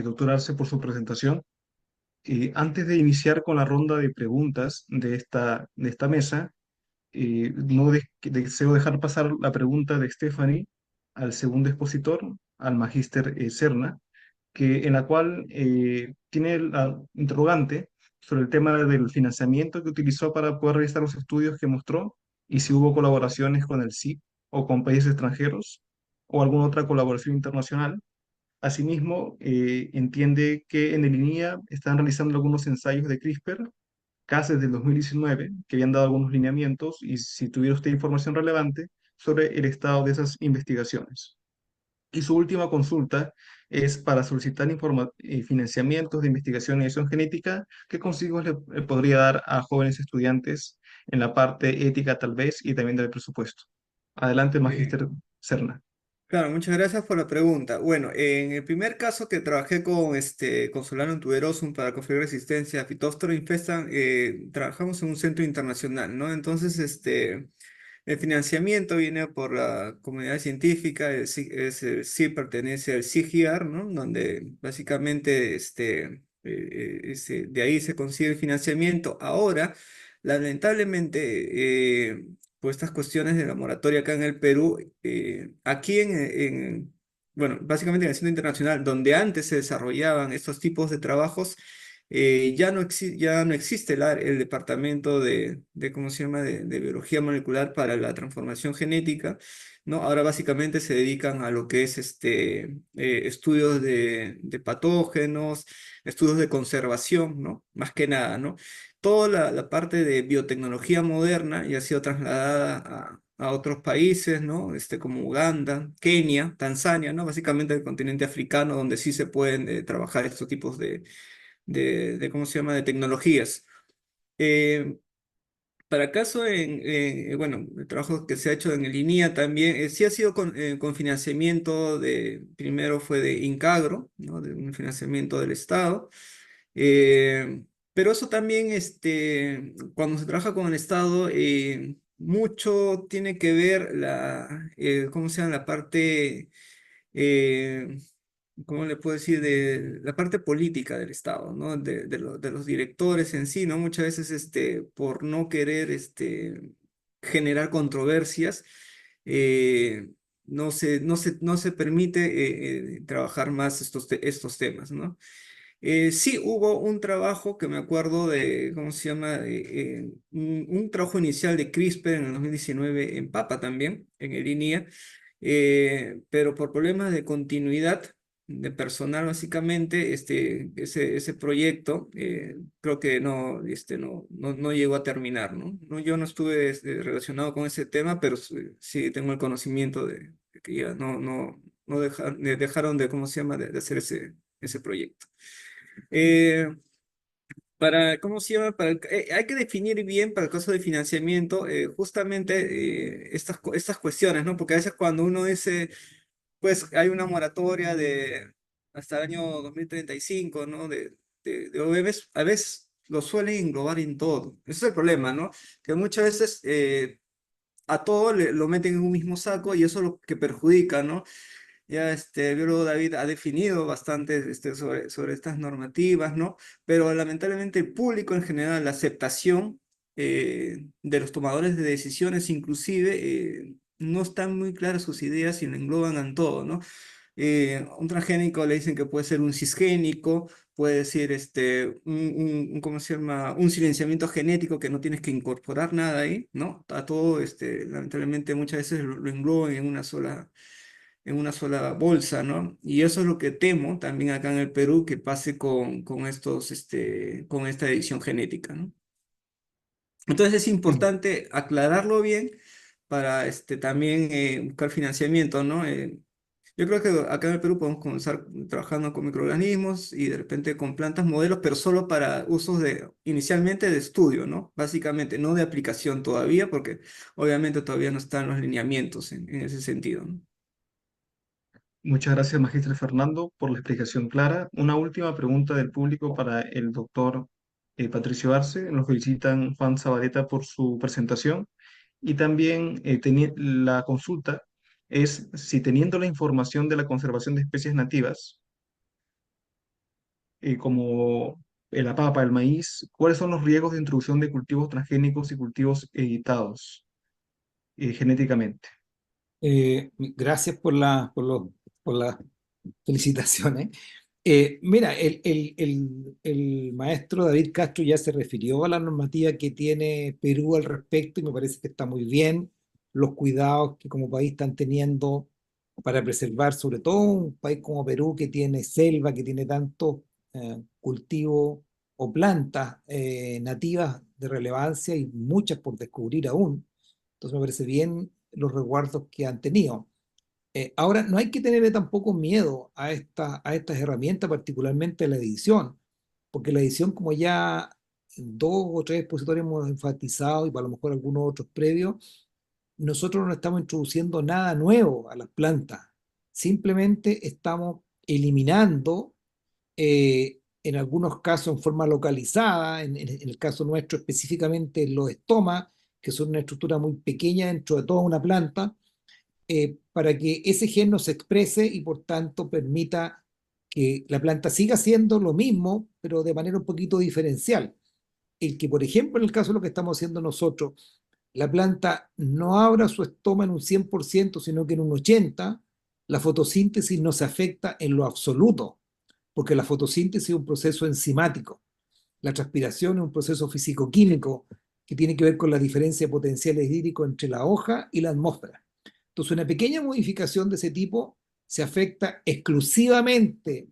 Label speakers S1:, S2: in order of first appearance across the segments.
S1: doctor Arce, por su presentación. Antes de iniciar con la ronda de preguntas de esta mesa, no deseo dejar pasar la pregunta de Stephanie al segundo expositor, al magíster Serna, en la cual tiene la interrogante sobre el tema del financiamiento que utilizó para poder realizar los estudios que mostró y si hubo colaboraciones con el CIP o con países extranjeros o alguna otra colaboración internacional. Asimismo, entiende que en el INIA están realizando algunos ensayos de CRISPR, casi desde el 2019, que habían dado algunos lineamientos y si tuviera usted información relevante sobre el estado de esas investigaciones. Y su última consulta es para solicitar financiamientos de investigación y edición genética. ¿Qué consejos le podría dar a jóvenes estudiantes en la parte ética tal vez y también del presupuesto? Adelante,
S2: Eh,
S1: Magíster Serna.
S2: claro, muchas gracias por la pregunta. Bueno, en el primer caso que trabajé con Solano tuberosum para configurar resistencia a Phytophthora infestan, trabajamos en un centro internacional, ¿no? Entonces, el financiamiento viene por la comunidad científica, el sí pertenece al CGIAR, ¿no? Donde básicamente de ahí se consigue el financiamiento. Ahora, lamentablemente, por estas cuestiones de la moratoria acá en el Perú, aquí bueno, básicamente en el Centro Internacional, donde antes se desarrollaban estos tipos de trabajos, ya no existe el departamento ¿cómo se llama?, de biología molecular para la transformación genética, ¿no? Ahora básicamente se dedican a lo que es estudios de patógenos, estudios de conservación, ¿no? Más que nada, ¿no? Toda la parte de biotecnología moderna ya ha sido trasladada a otros países, ¿no? Como Uganda, Kenia, Tanzania, ¿no? Básicamente el continente africano, donde sí se pueden trabajar estos tipos ¿cómo se llama?, de tecnologías. Eh, para caso bueno, el trabajo que se ha hecho en el INIA también, sí ha sido con financiamiento primero fue de Incagro, ¿no? De un financiamiento del Estado. Pero eso también, cuando se trabaja con el Estado, mucho tiene que ver ¿cómo se llama?, la parte, eh, ¿cómo le puedo decir?, de la parte política del Estado, ¿no? De los directores en sí, ¿no? Muchas veces, por no querer, generar controversias, no se permite trabajar más estos temas, ¿no? Sí, hubo un trabajo que me acuerdo de, ¿cómo se llama? Un trabajo inicial de CRISPR en el 2019 en Papa también, en el INIA, pero por problemas de continuidad de personal básicamente, ese proyecto creo que no llegó a terminar, ¿no? Yo no estuve relacionado con ese tema, pero sí tengo el conocimiento de que ya dejaron de, ¿cómo se llama?, de hacer ese proyecto. Eh, ¿Cómo se llama? Hay que definir bien para el caso de financiamiento justamente estas cuestiones, ¿no? Porque a veces cuando uno dice, pues hay una moratoria de hasta el año 2035, ¿no? A veces lo suelen englobar en todo. Ese es el problema, ¿no? Que muchas veces a todo lo meten en un mismo saco y eso es lo que perjudica, ¿no? Ya el biólogo David ha definido bastante sobre estas normativas, ¿no? Pero lamentablemente el público en general, la aceptación de los tomadores de decisiones inclusive, no están muy claras sus ideas y lo engloban en todo, ¿no? Un transgénico le dicen que puede ser un cisgénico, puede decir ¿cómo se llama?, un silenciamiento genético que no tienes que incorporar nada ahí, ¿no? A todo, lamentablemente muchas veces lo engloban en una sola bolsa, ¿no? Y eso es lo que temo también acá en el Perú que pase con esta edición genética, ¿no? Entonces es importante aclararlo bien para también buscar financiamiento, ¿no? Yo creo que acá en el Perú podemos comenzar trabajando con microorganismos y de repente con plantas modelos, pero solo para usos inicialmente de estudio, ¿no? Básicamente, no de aplicación todavía, porque obviamente todavía no están los lineamientos en ese sentido, ¿no?
S1: Muchas gracias, Magíster Fernando, por la explicación clara. Una última pregunta del público para el doctor Patricio Arce. Nos felicitan Juan Zabaleta por su presentación. Y también la consulta es si teniendo la información de la conservación de especies nativas, como la papa, el maíz, ¿cuáles son los riesgos de introducción de cultivos transgénicos y cultivos editados genéticamente?
S3: Gracias por las felicitaciones. Mira, el maestro David Castro ya se refirió a la normativa que tiene Perú al respecto y me parece que está muy bien los cuidados que como país están teniendo para preservar, sobre todo un país como Perú que tiene selva, que tiene tantos cultivos o plantas nativas de relevancia y muchas por descubrir aún. Entonces me parece bien los resguardos que han tenido. Ahora, no hay que tenerle tampoco miedo a estas herramientas, particularmente a la edición, porque la edición, como ya en dos o tres expositores hemos enfatizado, y para lo mejor algunos otros previos, nosotros no estamos introduciendo nada nuevo a las plantas, simplemente estamos eliminando, en algunos casos en forma localizada, en el caso nuestro específicamente los estomas, que son una estructura muy pequeña dentro de toda una planta, para que ese gen no se exprese y por tanto permita que la planta siga haciendo lo mismo, pero de manera un poquito diferencial. El que, por ejemplo, en el caso de lo que estamos haciendo nosotros, la planta no abra su estoma en un 100%, sino que en un 80%, la fotosíntesis no se afecta en lo absoluto, porque la fotosíntesis es un proceso enzimático. La transpiración es un proceso físico-químico que tiene que ver con la diferencia de potenciales hídricos entre la hoja y la atmósfera. Entonces, una pequeña modificación de ese tipo se afecta exclusivamente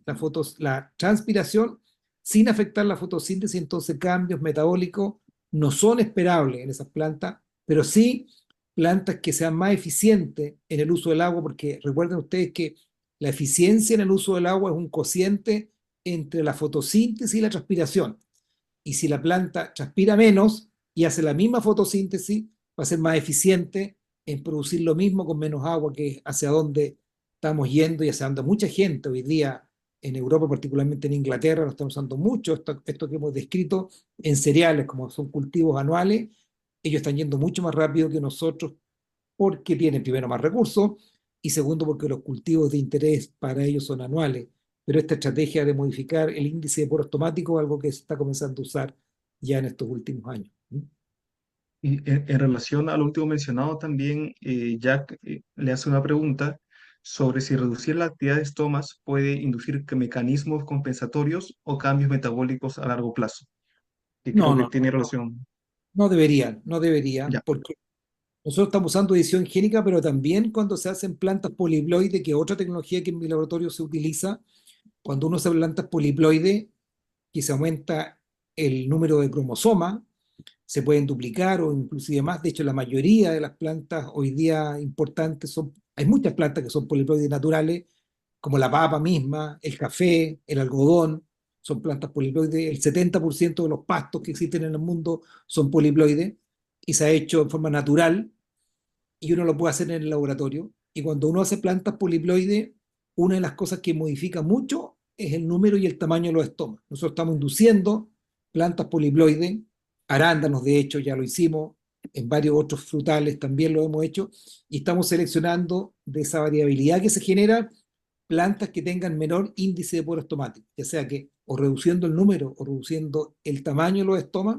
S3: la transpiración sin afectar la fotosíntesis, entonces cambios metabólicos no son esperables en esas plantas, pero sí plantas que sean más eficientes en el uso del agua, porque recuerden ustedes que la eficiencia en el uso del agua es un cociente entre la fotosíntesis y la transpiración. Y si la planta transpira menos y hace la misma fotosíntesis, va a ser más eficiente en producir lo mismo con menos agua, que es hacia donde estamos yendo y hacia donde mucha gente hoy día en Europa, particularmente en Inglaterra, lo estamos usando mucho, esto que hemos descrito en cereales, como son cultivos anuales, ellos están yendo mucho más rápido que nosotros porque tienen primero más recursos y segundo porque los cultivos de interés para ellos son anuales. Pero esta estrategia de modificar el índice de poro automático es algo que se está comenzando a usar ya en estos últimos años.
S1: Y en relación al último mencionado, también Jack le hace una pregunta sobre si reducir la actividad de estomas puede inducir mecanismos compensatorios o cambios metabólicos a largo plazo, que creo
S3: No,
S1: que
S3: no,
S1: tiene relación.
S3: no deberían,
S1: Ya.
S3: porque nosotros estamos usando edición génica, pero también cuando se hacen plantas poliploides, que es otra tecnología que en mi laboratorio se utiliza, cuando uno hace plantas poliploides, que se aumenta el número de cromosomas, se pueden duplicar o inclusive más. De hecho, la mayoría de las plantas hoy día importantes hay muchas plantas que son poliploides naturales, como la papa misma, el café, el algodón, son plantas poliploides. El 70% de los pastos que existen en el mundo son poliploides y se ha hecho en forma natural y uno lo puede hacer en el laboratorio. Y cuando uno hace plantas poliploides, una de las cosas que modifica mucho es el número y el tamaño de los estomas. Nosotros estamos induciendo plantas poliploides, arándanos de hecho ya lo hicimos, en varios otros frutales también lo hemos hecho, y estamos seleccionando de esa variabilidad que se genera plantas que tengan menor índice de poro estomático, ya sea que o reduciendo el número o reduciendo el tamaño de los estomas,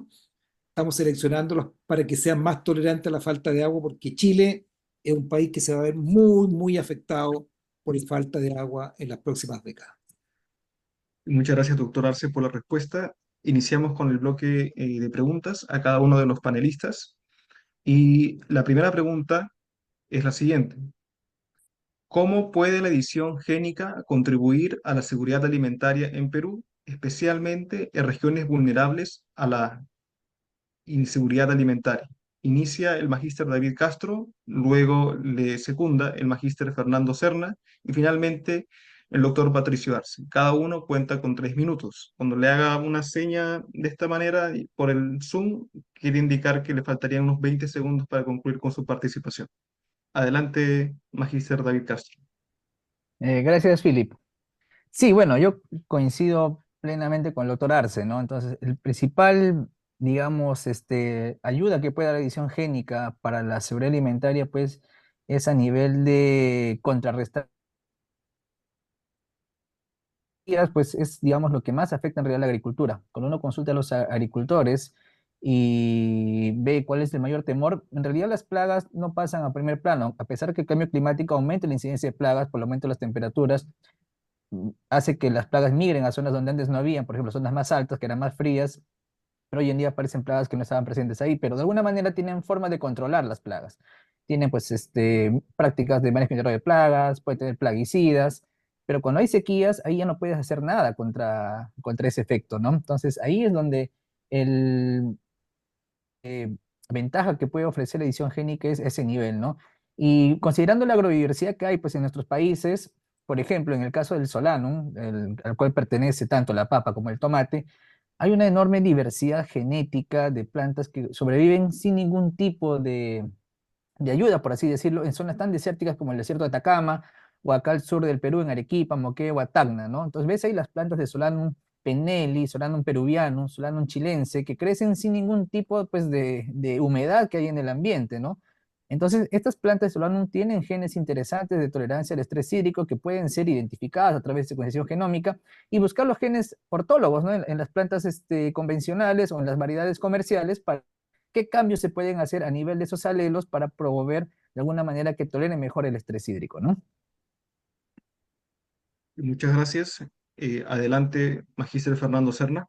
S3: estamos seleccionándolos para que sean más tolerantes a la falta de agua, porque Chile es un país que se va a ver muy, muy afectado por la falta de agua en las próximas décadas.
S1: Muchas gracias, doctor Arce, por la respuesta. Iniciamos con el bloque de preguntas a cada uno de los panelistas. Y la primera pregunta es la siguiente. ¿Cómo puede la edición génica contribuir a la seguridad alimentaria en Perú, especialmente en regiones vulnerables a la inseguridad alimentaria? Inicia el magíster David Castro, luego le secunda el magíster Fernando Serna y finalmente el doctor Patricio Arce. Cada uno cuenta con 3 minutos. Cuando le haga una seña de esta manera por el Zoom, quiere indicar que le faltarían unos 20 segundos para concluir con su participación. Adelante, magíster David Castro.
S4: Gracias, Philip. Sí, bueno, yo coincido plenamente con el doctor Arce, ¿no? Entonces, el principal, digamos, ayuda que puede dar la edición génica para la seguridad alimentaria, pues, es a nivel de contrarrestar pues es, digamos, lo que más afecta en realidad a la agricultura. Cuando uno consulta a los agricultores y ve cuál es el mayor temor, en realidad las plagas no pasan a primer plano, a pesar que el cambio climático aumenta la incidencia de plagas por el aumento de las temperaturas, hace que las plagas migren a zonas donde antes no habían, por ejemplo, zonas más altas, que eran más frías, pero hoy en día aparecen plagas que no estaban presentes ahí, pero de alguna manera tienen forma de controlar las plagas. Tienen pues prácticas de manejo integral de plagas, puede tener plaguicidas, pero cuando hay sequías, ahí ya no puedes hacer nada contra ese efecto, ¿no? Entonces ahí es donde el ventaja que puede ofrecer la edición génica es ese nivel, ¿no? Y considerando la agrodiversidad que hay pues en nuestros países, por ejemplo, en el caso del Solanum, al cual pertenece tanto la papa como el tomate, hay una enorme diversidad genética de plantas que sobreviven sin ningún tipo de ayuda, por así decirlo, en zonas tan desérticas como el desierto de Atacama, o acá al sur del Perú, en Arequipa, Moquegua, Tacna, ¿no? Entonces ves ahí las plantas de Solanum penelli, Solanum peruvianum, Solanum chilense, que crecen sin ningún tipo, pues, de humedad que hay en el ambiente, ¿no? Entonces, estas plantas de Solanum tienen genes interesantes de tolerancia al estrés hídrico que pueden ser identificadas a través de secuenciación genómica y buscar los genes ortólogos, ¿no? En las plantas convencionales o en las variedades comerciales para qué cambios se pueden hacer a nivel de esos alelos para promover de alguna manera que toleren mejor el estrés hídrico, ¿no?
S1: Muchas gracias. Adelante, Magíster Fernando Serna.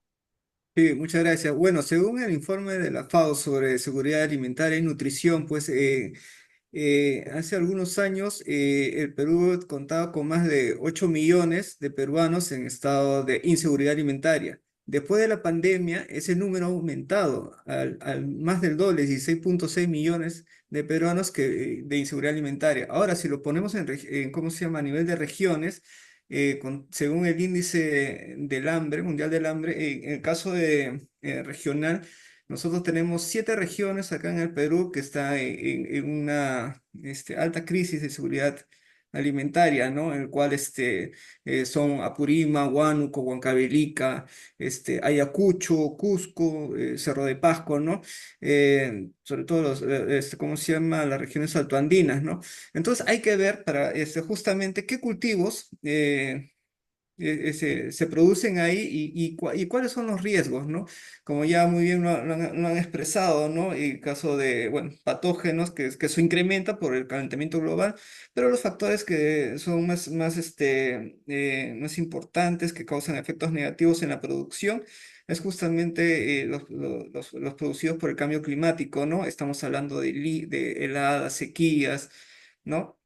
S2: Sí, muchas gracias. Bueno, según el informe de la FAO sobre seguridad alimentaria y nutrición, pues hace algunos años el Perú contaba con más de 8 millones de peruanos en estado de inseguridad alimentaria. Después de la pandemia, ese número ha aumentado al más del doble, 16,6 millones de peruanos de inseguridad alimentaria. Ahora, si lo ponemos ¿cómo se llama? A nivel de regiones, según el índice del hambre, mundial del hambre, en el caso de regional, nosotros tenemos 7 regiones acá en el Perú que está en una alta crisis de seguridad alimentaria, ¿no? En el cual son Apurímac, Huánuco, Huancavelica, Ayacucho, Cusco, Cerro de Pasco, ¿no? Sobre todo ¿cómo se llama? Las regiones altoandinas, ¿no? Entonces hay que ver para justamente qué cultivos se producen ahí y cuáles son los riesgos, ¿no? Como ya muy bien lo han expresado, ¿no? En caso de, bueno, patógenos que eso incrementa por el calentamiento global, pero los factores que son más importantes, que causan efectos negativos en la producción, es justamente los producidos por el cambio climático, ¿no? Estamos hablando de heladas, sequías, ¿no?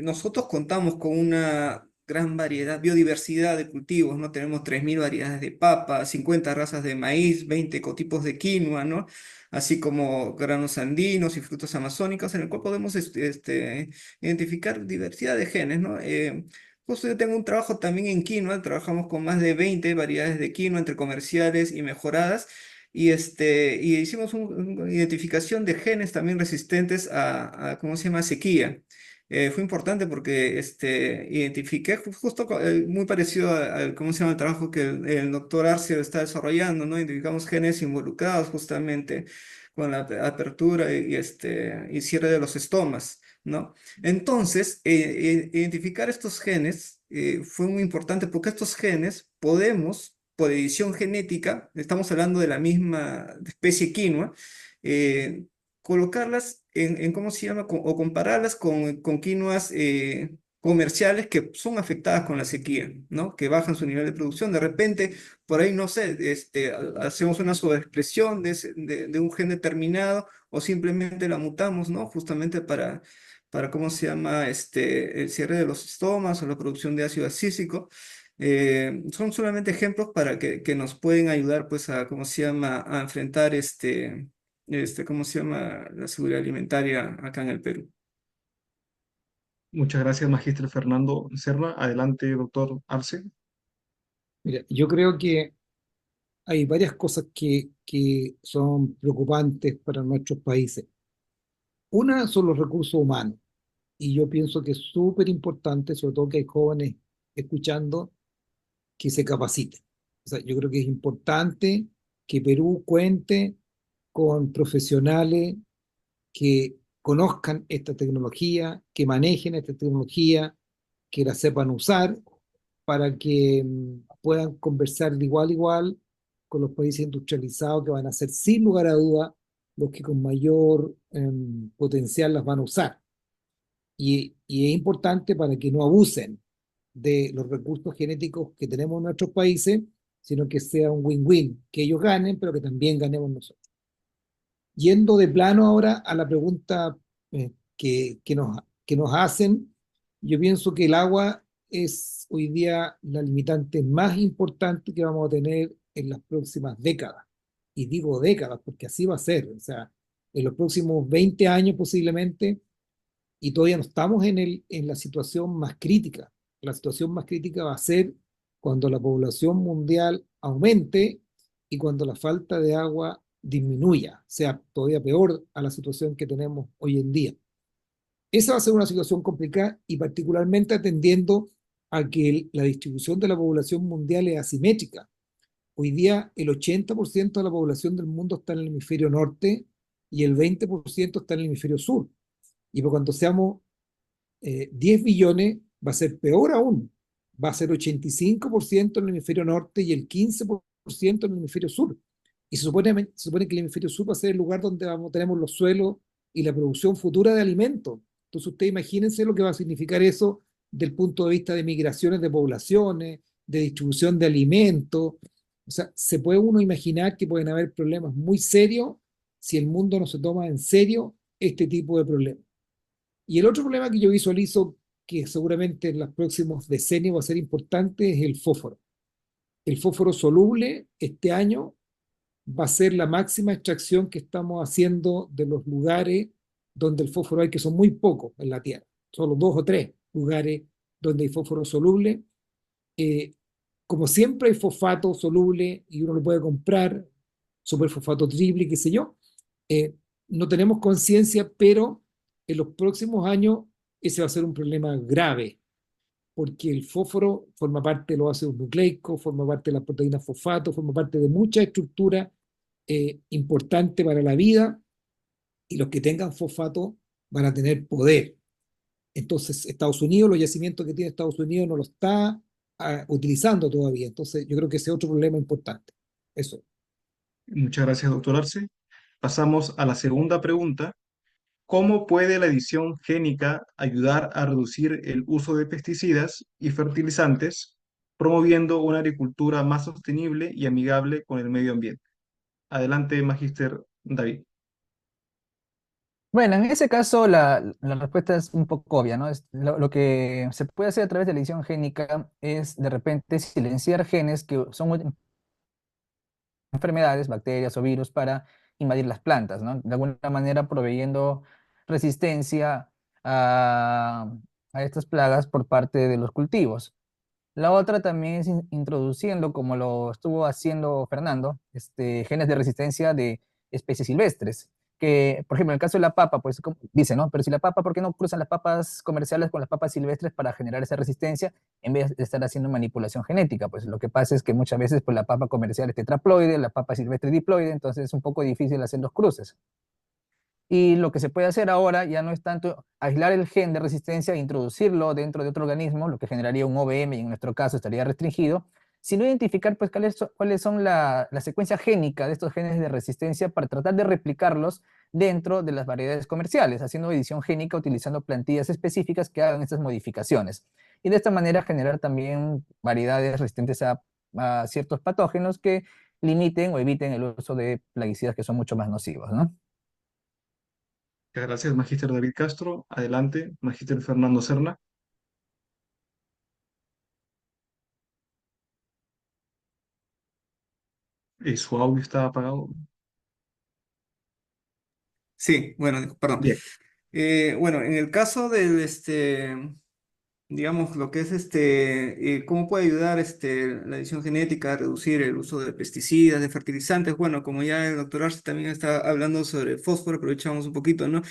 S2: Nosotros contamos con una gran variedad, biodiversidad de cultivos, ¿no? Tenemos 3.000 variedades de papa, 50 razas de maíz, 20 ecotipos de quinoa, ¿no? Así como granos andinos y frutos amazónicos, en el cual podemos identificar diversidad de genes, ¿no? Justo yo tengo un trabajo también en quinoa, trabajamos con más de 20 variedades de quinoa entre comerciales y mejoradas, y hicimos una identificación de genes también resistentes ¿cómo se llama? Sequía. Fue importante porque identifiqué justo muy parecido ¿cómo se llama? El trabajo que el doctor Arce está desarrollando, ¿no? Identificamos genes involucrados justamente con la apertura y cierre de los estomas, ¿no? Entonces, identificar estos genes fue muy importante porque estos genes podemos por edición genética, estamos hablando de la misma especie quinoa, eh, colocarlas ¿cómo se llama? O compararlas con quinoas comerciales que son afectadas con la sequía, ¿no? Que bajan su nivel de producción. De repente, por ahí, no sé, hacemos una sobreexpresión de un gen determinado o simplemente la mutamos, ¿no? Justamente ¿cómo se llama? El cierre de los estomas o la producción de ácido acícico. Son solamente ejemplos para que nos pueden ayudar pues ¿cómo se llama? A enfrentar ¿cómo se llama? La seguridad alimentaria acá en el Perú.
S1: Muchas gracias, Magíster Fernando Serna. Adelante, doctor Arce.
S3: Mira, yo creo que hay varias cosas que son preocupantes para nuestros países. Una son los recursos humanos, y yo pienso que es súper importante, sobre todo que hay jóvenes escuchando, que se capaciten. O sea, yo creo que es importante que Perú cuente con profesionales que conozcan esta tecnología, que manejen esta tecnología, que la sepan usar, para que puedan conversar de igual a igual con los países industrializados que van a ser sin lugar a duda los que con mayor potencial las van a usar. Y es importante para que no abusen de los recursos genéticos que tenemos en nuestros países, sino que sea un win-win, que ellos ganen, pero que también ganemos nosotros. Yendo de plano ahora a la pregunta que nos hacen, yo pienso que el agua es hoy día la limitante más importante que vamos a tener en las próximas décadas. Y digo décadas porque así va a ser. O sea, en los próximos 20 años posiblemente, y todavía no estamos en la situación más crítica. La situación más crítica va a ser cuando la población mundial aumente y cuando la falta de agua disminuya, sea todavía peor a la situación que tenemos hoy en día. Esa va a ser una situación complicada y particularmente atendiendo a que la distribución de la población mundial es asimétrica. Hoy día el 80% de la población del mundo está en el hemisferio norte y el 20% está en el hemisferio sur. Y por cuando seamos 10 billones, va a ser peor aún. Va a ser 85% en el hemisferio norte y el 15% en el hemisferio sur. Y se supone que el hemisferio sur va a ser el lugar donde tenemos los suelos y la producción futura de alimentos. Entonces, ustedes imagínense lo que va a significar eso del punto de vista de migraciones de poblaciones, de distribución de alimentos. O sea, se puede uno imaginar que pueden haber problemas muy serios si el mundo no se toma en serio este tipo de problemas. Y el otro problema que yo visualizo que seguramente en los próximos decenios va a ser importante es el fósforo. El fósforo soluble este año va a ser la máxima extracción que estamos haciendo de los lugares donde el fósforo hay, que son muy pocos en la Tierra, solo 2 o 3 lugares donde hay fósforo soluble. Como siempre hay fosfato soluble y uno lo puede comprar, superfosfato triple, qué sé yo. No tenemos conciencia, pero en los próximos años ese va a ser un problema grave, porque el fósforo forma parte de los ácidos nucleicos, forma parte de la proteína fosfato, forma parte de mucha estructura importante para la vida, y los que tengan fosfato van a tener poder. Entonces, Estados Unidos, los yacimientos que tiene Estados Unidos no lo está utilizando todavía. Entonces, yo creo que ese es otro problema importante. Eso.
S1: Muchas gracias, doctor Arce. Pasamos a la segunda pregunta. ¿Cómo puede la edición génica ayudar a reducir el uso de pesticidas y fertilizantes, promoviendo una agricultura más sostenible y amigable con el medio ambiente? Adelante, Magíster David.
S4: Bueno, en ese caso la respuesta es un poco obvia, ¿no? Lo que se puede hacer a través de la edición génica es de repente silenciar genes que son enfermedades, bacterias o virus para invadir las plantas, ¿no? De alguna manera proveyendo resistencia a, a estas plagas por parte de los cultivos. La otra también es introduciendo, como lo estuvo haciendo Fernando, genes de resistencia de especies silvestres. Que, por ejemplo, en el caso de la papa, pues dice, ¿no? Pero si la papa, ¿por qué no cruzan las papas comerciales con las papas silvestres para generar esa resistencia en vez de estar haciendo manipulación genética? Pues lo que pasa es que muchas veces pues, la papa comercial es tetraploide, la papa silvestre diploide, entonces es un poco difícil hacer los cruces. Y lo que se puede hacer ahora ya no es tanto aislar el gen de resistencia e introducirlo dentro de otro organismo, lo que generaría un OVM y en nuestro caso estaría restringido, sino identificar pues cuáles son la secuencia génica de estos genes de resistencia para tratar de replicarlos dentro de las variedades comerciales, haciendo edición génica utilizando plantillas específicas que hagan estas modificaciones. Y de esta manera generar también variedades resistentes a ciertos patógenos que limiten o eviten el uso de plaguicidas que son mucho más nocivos, ¿no?
S1: Muchas gracias, Magíster David Castro. Adelante, Magíster Fernando Serna. Su audio está apagado.
S2: Sí, bueno, perdón.
S1: Bien.
S2: Bueno, en el caso del, digamos, lo que es cómo puede ayudar la edición genética a reducir el uso de pesticidas, de fertilizantes. Bueno, como ya el doctor Arce también está hablando sobre fósforo, aprovechamos un poquito, ¿no?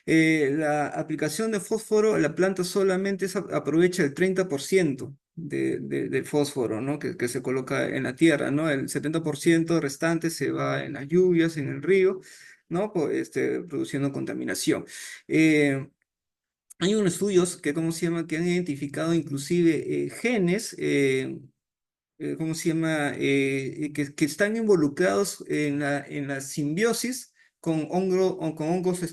S2: La aplicación de fósforo, la planta solamente aprovecha el 30% del fósforo, ¿no? Que se coloca en la tierra, ¿no? El 70% restante se va en las lluvias, en el río, ¿no? Produciendo contaminación. hay unos estudios que, ¿cómo se llama?, que han identificado inclusive genes, ¿cómo se llama?, que están involucrados en la simbiosis con hongos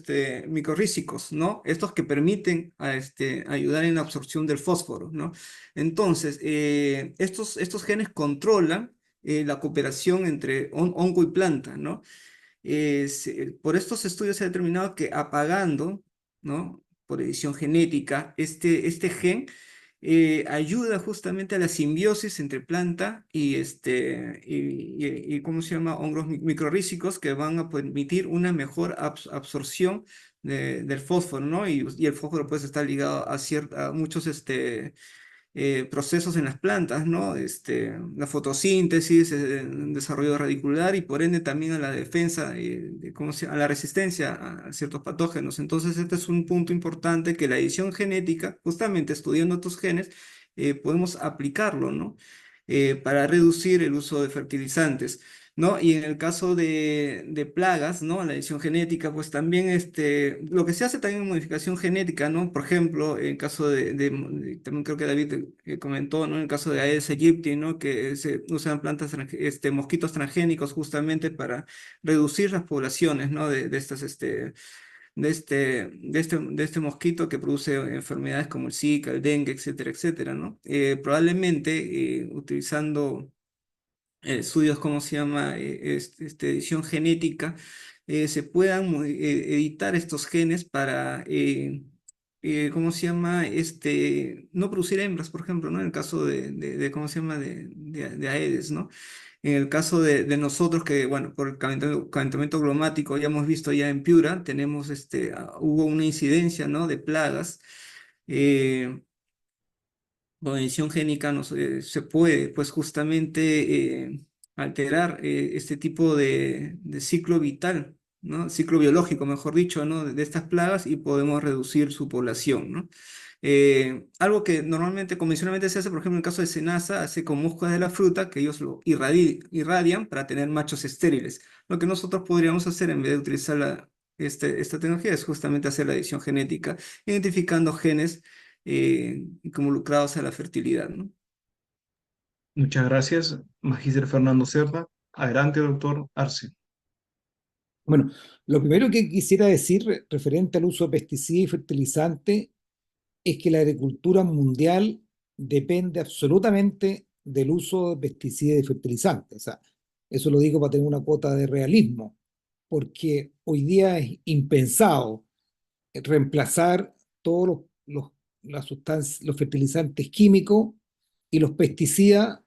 S2: micorrízicos, ¿no? Estos que permiten ayudar en la absorción del fósforo, ¿no? Entonces, estos genes controlan la cooperación entre hongo y planta, ¿no? Por estos estudios se ha determinado que apagando, ¿no?, por edición genética, este gen ayuda justamente a la simbiosis entre planta y ¿cómo se llama? Hongos microrrízicos que van a permitir una mejor absorción del fósforo, ¿no? Y el fósforo pues está ligado a muchos procesos en las plantas, ¿no? La fotosíntesis, el desarrollo radicular y por ende también a la defensa, a la resistencia a ciertos patógenos. Entonces, este es un punto importante que la edición genética, justamente estudiando tus genes, podemos aplicarlo, ¿no? Para reducir el uso de fertilizantes. ¿No? Y en el caso de plagas, ¿no? La edición genética, pues también lo que se hace también en modificación genética, ¿no? Por ejemplo, en el caso también creo que David comentó, ¿no? En el caso de Aedes aegypti, ¿no? Que se usan mosquitos transgénicos justamente para reducir las poblaciones, ¿no? De estas, de este mosquito que produce enfermedades como el Zika, el dengue, etcétera, etcétera, ¿no? Probablemente utilizando estudios, ¿cómo se llama?, edición genética, se puedan editar estos genes para, ¿cómo se llama?, no producir hembras, por ejemplo, ¿no? En el caso ¿cómo se llama?, de Aedes, ¿no? En el caso de nosotros, que, bueno, por el calentamiento glomático, ya hemos visto ya en Piura, tenemos, hubo una incidencia, ¿no?, de plagas. eh, con edición génica se puede, pues justamente alterar este tipo de ciclo vital, ¿no? Ciclo biológico, mejor dicho, ¿no? De estas plagas y podemos reducir su población, ¿no? Algo que normalmente, convencionalmente se hace, por ejemplo, en el caso de cenaza, hace con musgo de la fruta, que ellos lo irradian para tener machos estériles. Lo que nosotros podríamos hacer en vez de utilizar esta tecnología es justamente hacer la edición genética, identificando genes involucrados a la fertilidad, ¿no?
S1: Muchas gracias, Magíster Fernando Cerda. Adelante, doctor Arce.
S3: Bueno, lo primero que quisiera decir referente al uso de pesticidas y fertilizantes es que la agricultura mundial depende absolutamente del uso de pesticidas y fertilizantes. O sea, eso lo digo para tener una cuota de realismo, porque hoy día es impensado reemplazar todos las sustancias, los fertilizantes químicos y los pesticidas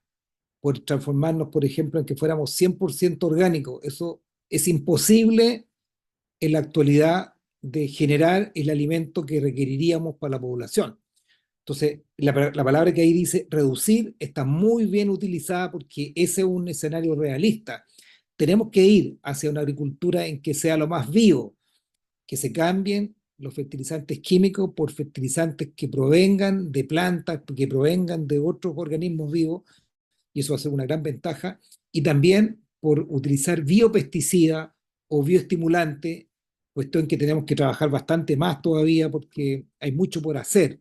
S3: por transformarnos, por ejemplo, en que fuéramos 100% orgánicos. Eso es imposible en la actualidad de generar el alimento que requeriríamos para la población. Entonces, la palabra que ahí dice reducir está muy bien utilizada porque ese es un escenario realista. Tenemos que ir hacia una agricultura en que sea lo más vivo, que se cambien los fertilizantes químicos por fertilizantes que provengan de plantas, que provengan de otros organismos vivos, y eso va a ser una gran ventaja, y también por utilizar biopesticidas o bioestimulantes, cuestión que tenemos que trabajar bastante más todavía porque hay mucho por hacer.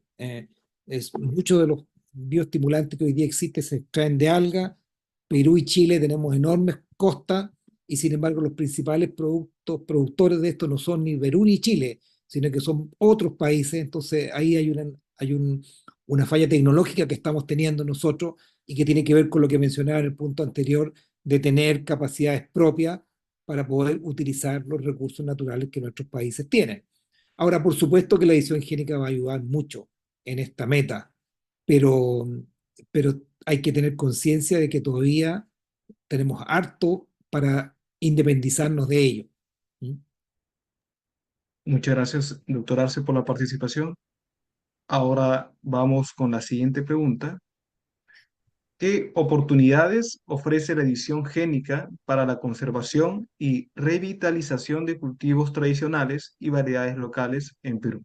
S3: Muchos de los bioestimulantes que hoy día existen se extraen de algas. Perú y Chile tenemos enormes costas y sin embargo los principales productores de esto no son ni Perú ni Chile, sino que son otros países. Entonces ahí una falla tecnológica que estamos teniendo nosotros y que tiene que ver con lo que mencionaba en el punto anterior de tener capacidades propias para poder utilizar los recursos naturales que nuestros países tienen. Ahora, por supuesto que la edición génica va a ayudar mucho en esta meta, pero, pero hay que tener conciencia de que todavía tenemos harto para independizarnos de ello. ¿Mm?
S1: Muchas gracias, doctor Arce, por la participación. Ahora vamos con la siguiente pregunta. ¿Qué oportunidades ofrece la edición génica para la conservación y revitalización de cultivos tradicionales y variedades locales en Perú?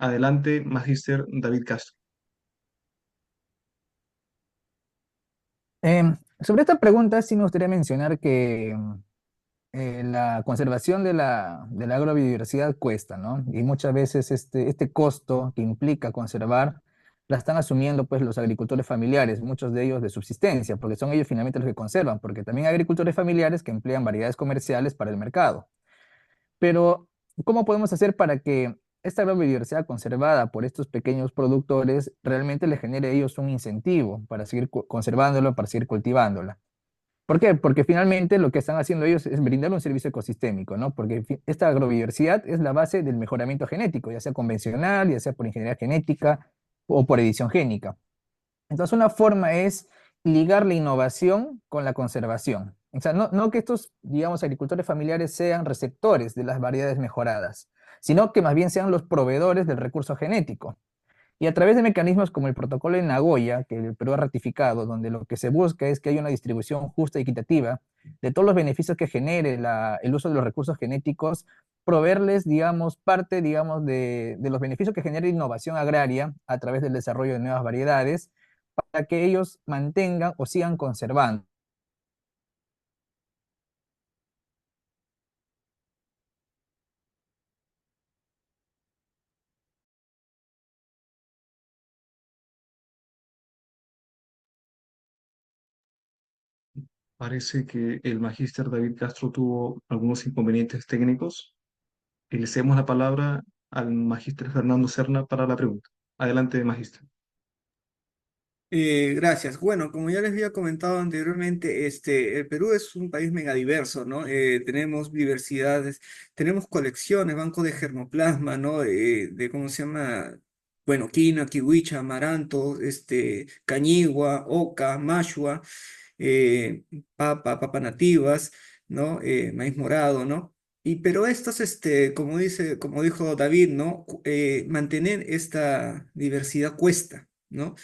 S1: Adelante, Magíster David Castro.
S4: Sobre esta pregunta sí me gustaría mencionar que la conservación de la agrobiodiversidad cuesta, ¿no? Y muchas veces este costo que implica conservar la están asumiendo pues los agricultores familiares, muchos de ellos de subsistencia, porque son ellos finalmente los que conservan, porque también hay agricultores familiares que emplean variedades comerciales para el mercado. Pero, ¿cómo podemos hacer para que esta agrobiodiversidad conservada por estos pequeños productores realmente les genere a ellos un incentivo para seguir conservándolo, para seguir cultivándola? ¿Por qué? Porque finalmente lo que están haciendo ellos es brindar un servicio ecosistémico, ¿no? Porque esta agrobiodiversidad es la base del mejoramiento genético, ya sea convencional, ya sea por ingeniería genética o por edición génica. Entonces, una forma es ligar la innovación con la conservación. O sea, no que estos, digamos, agricultores familiares sean receptores de las variedades mejoradas, sino que más bien sean los proveedores del recurso genético. Y a través de mecanismos como el protocolo de Nagoya, que el Perú ha ratificado, donde lo que se busca es que haya una distribución justa y equitativa de todos los beneficios que genere el uso de los recursos genéticos, proveerles, digamos, parte, digamos, de los beneficios que genera innovación agraria a través del desarrollo de nuevas variedades, para que ellos mantengan o sigan conservando.
S1: Parece que el magíster David Castro tuvo algunos inconvenientes técnicos y le cedemos la palabra al magíster Fernando Serna para la pregunta. Adelante, magíster.
S2: Gracias. Bueno, como ya les había comentado anteriormente, el Perú es un país megadiverso, ¿no? Tenemos diversidades, tenemos colecciones, banco de germoplasma, ¿no? ¿Cómo se llama? Bueno, quina, kiwicha, amaranto, cañigua, oca, mashua, eh, papa nativas, ¿no? Maíz morado, ¿no? Pero estos, como dijo David, ¿no? Mantener esta diversidad cuesta, ¿no?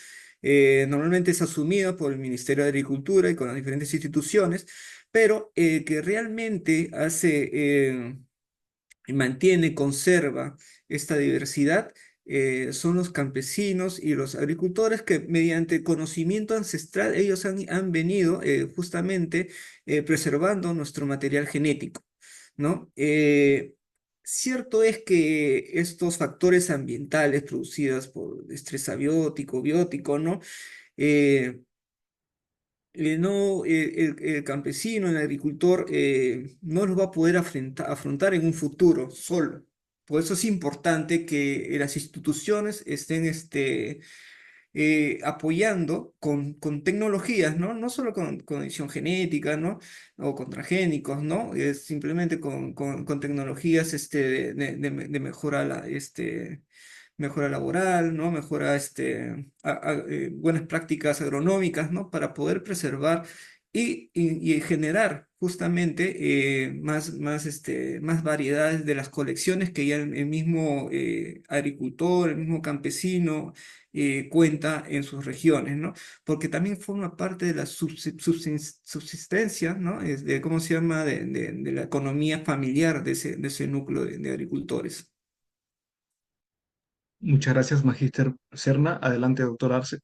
S2: Normalmente es asumida por el Ministerio de Agricultura y con las diferentes instituciones, pero que realmente mantiene, conserva esta diversidad, son los campesinos y los agricultores que mediante conocimiento ancestral ellos han venido justamente preservando nuestro material genético, ¿no? Cierto es que estos factores ambientales producidos por estrés abiótico, biótico, ¿no? Eh, no, el campesino, el agricultor, no los va a poder afrontar en un futuro solo. Por eso es importante que las instituciones estén apoyando con tecnologías, ¿no? No solo con edición genética, ¿no? O con transgénicos, ¿no? Es simplemente con tecnologías de mejora, mejora laboral, ¿no? Mejora buenas prácticas agronómicas, ¿no? Para poder preservar y generar justamente más variedades de las colecciones que ya el mismo agricultor, el mismo campesino cuenta en sus regiones, ¿no? Porque también forma parte de la subsistencia, ¿no? ¿Cómo se llama? De la economía familiar de ese núcleo de agricultores.
S1: Muchas gracias, magíster Serna. Adelante, doctor Arce.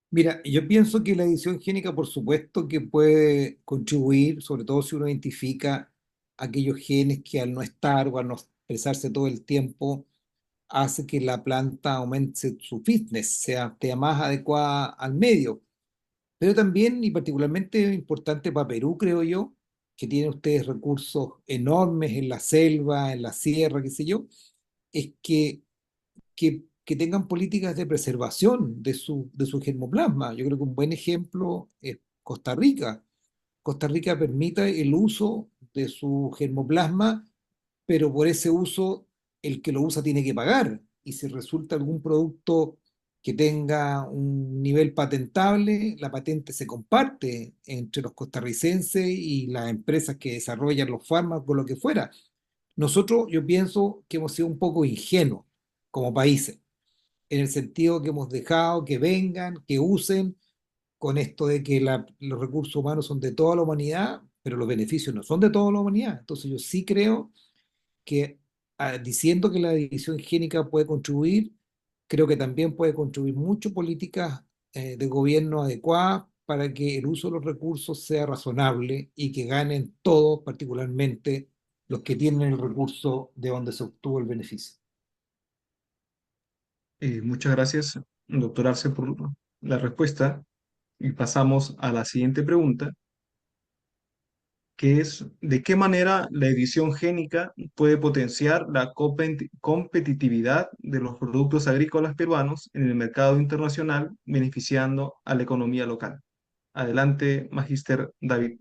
S3: Mira, yo pienso que la edición génica, por supuesto, que puede contribuir, sobre todo si uno identifica aquellos genes que al no estar o al no expresarse todo el tiempo, hace que la planta aumente su fitness, esté más adecuada al medio. Pero también, y particularmente importante para Perú, creo yo, que tiene ustedes recursos enormes en la selva, en la sierra, qué sé yo, es que tengan políticas de preservación de su germoplasma. Yo creo que un buen ejemplo es Costa Rica. Costa Rica permite el uso de su germoplasma, pero por ese uso el que lo usa tiene que pagar. Y si resulta algún producto que tenga un nivel patentable, la patente se comparte entre los costarricenses y las empresas que desarrollan los fármacos, lo que fuera. Nosotros, yo pienso que hemos sido un poco ingenuos como países, en el sentido que hemos dejado que vengan, que usen, con esto de que los recursos humanos son de toda la humanidad, pero los beneficios no son de toda la humanidad. Entonces yo sí creo que diciendo que la división higiénica puede contribuir, creo que también puede contribuir mucho políticas de gobierno adecuadas para que el uso de los recursos sea razonable y que ganen todos, particularmente los que tienen el recurso de donde se obtuvo el beneficio.
S1: Muchas gracias, doctor Arce, por la respuesta. Y pasamos a la siguiente pregunta, que es, ¿de qué manera la edición génica puede potenciar la competitividad de los productos agrícolas peruanos en el mercado internacional, beneficiando a la economía local? Adelante, Magíster David.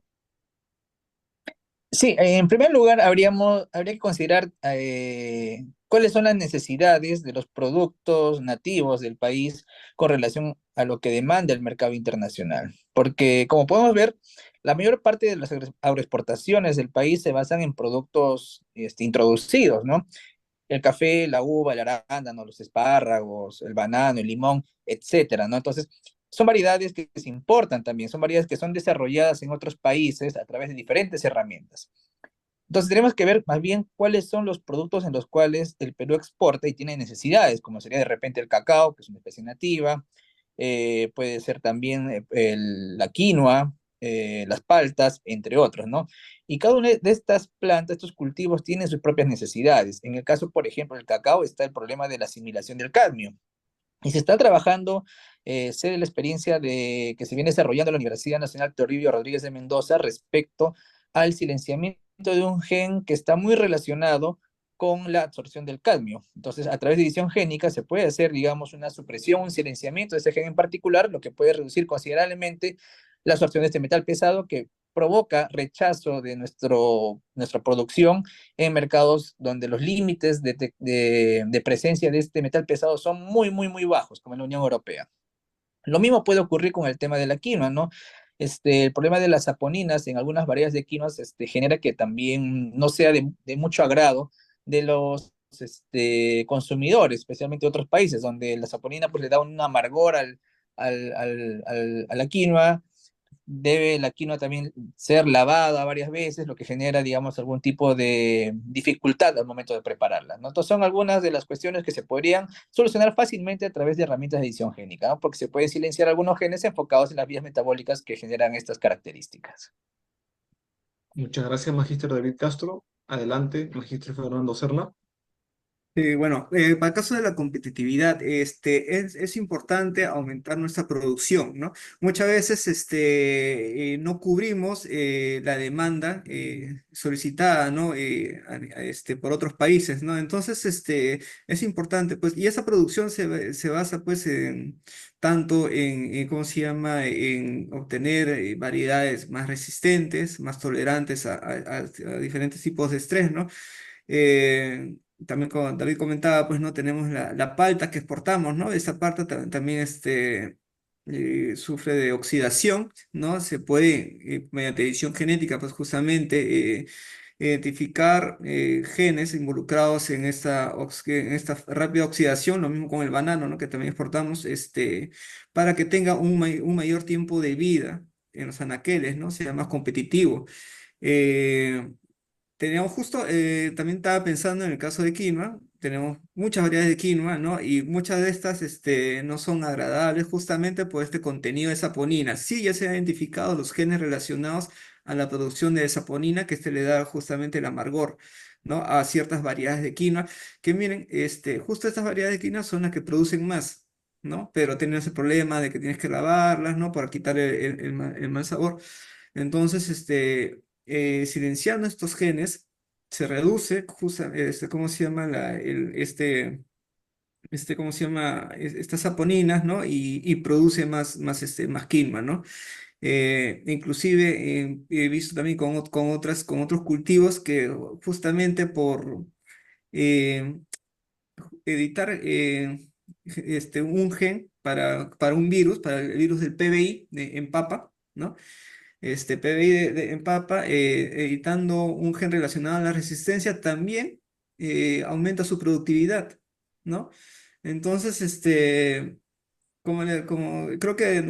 S4: Sí, en primer lugar, habría que considerar cuáles son las necesidades de los productos nativos del país con relación a lo que demanda el mercado internacional. Porque, como podemos ver, la mayor parte de las agroexportaciones del país se basan en productos introducidos, ¿no? El café, la uva, el arándano, los espárragos, el banano, el limón, etcétera, ¿no? Entonces, son variedades que se importan también, son variedades que son desarrolladas en otros países a través de diferentes herramientas. Entonces, tenemos que ver más bien cuáles son los productos en los cuales el Perú exporta y tiene necesidades, como sería de repente el cacao, que es una especie nativa, puede ser también la quinoa, las paltas, entre otros, ¿no? Y cada una de estas plantas, estos cultivos, tienen sus propias necesidades. En el caso, por ejemplo, del cacao está el problema de la asimilación del cadmio. Y se está trabajando, sé de la experiencia que se viene desarrollando en la Universidad Nacional Toribio Rodríguez de Mendoza respecto al silenciamiento de un gen que está muy relacionado con la absorción del cadmio. Entonces, a través de edición génica se puede hacer, digamos, una supresión, un silenciamiento de ese gen en particular, lo que puede reducir considerablemente la absorción de este metal pesado que provoca rechazo de nuestra producción en mercados donde los límites de presencia de este metal pesado son muy, muy, muy bajos, como en la Unión Europea. Lo mismo puede ocurrir con el tema de la quinoa, ¿no? El problema de las saponinas en algunas variedades de quinoas genera que también no sea de mucho agrado de los consumidores, especialmente de otros países, donde la saponina pues, le da un amargor a la quinoa. Debe la quinoa también ser lavada varias veces, lo que genera, digamos, algún tipo de dificultad al momento de prepararla, ¿no? Entonces son algunas de las cuestiones que se podrían solucionar fácilmente a través de herramientas de edición génica, ¿no? Porque se puede silenciar algunos genes enfocados en las vías metabólicas que generan estas características.
S1: Muchas gracias, Magíster David Castro. Adelante, Magíster Fernando Serna.
S2: Bueno, para el caso de la competitividad, es importante aumentar nuestra producción, ¿no? Muchas veces no cubrimos la demanda solicitada, ¿no? Por otros países, ¿no? Entonces, es importante, pues, y esa producción se basa, pues, tanto ¿cómo se llama?, en obtener variedades más resistentes, más tolerantes a diferentes tipos de estrés, ¿no? Eh, También como David comentaba, pues no tenemos la palta que exportamos, ¿no? Esa palta también sufre de oxidación, ¿no? Se puede, mediante edición genética, pues justamente identificar genes involucrados en esta rápida oxidación, lo mismo con el banano, ¿no? Que también exportamos, para que tenga un mayor tiempo de vida en los anaqueles, ¿no? Sea más competitivo. Eh, Teníamos justo, también estaba pensando en el caso de quinoa, tenemos muchas variedades de quinoa, ¿no? Y muchas de estas no son agradables justamente por este contenido de saponina. Sí, ya se han identificado los genes relacionados a la producción de saponina, que le da justamente el amargor, ¿no? A ciertas variedades de quinoa, que miren, justo estas variedades de quinoa son las que producen más, ¿no? Pero tienen ese problema de que tienes que lavarlas, ¿no? Para quitar el mal sabor. Entonces, silenciando estos genes, se reduce, ¿cómo se llama? ¿Cómo se llama? Estas saponinas, ¿no? Y produce más quinoa, ¿no? Inclusive he visto también con otros cultivos que justamente por eh, editar un gen para un virus, para el virus del PBI en papa, ¿no? PBI en papa, editando un gen relacionado a la resistencia, también aumenta su productividad, ¿no? Entonces, como creo que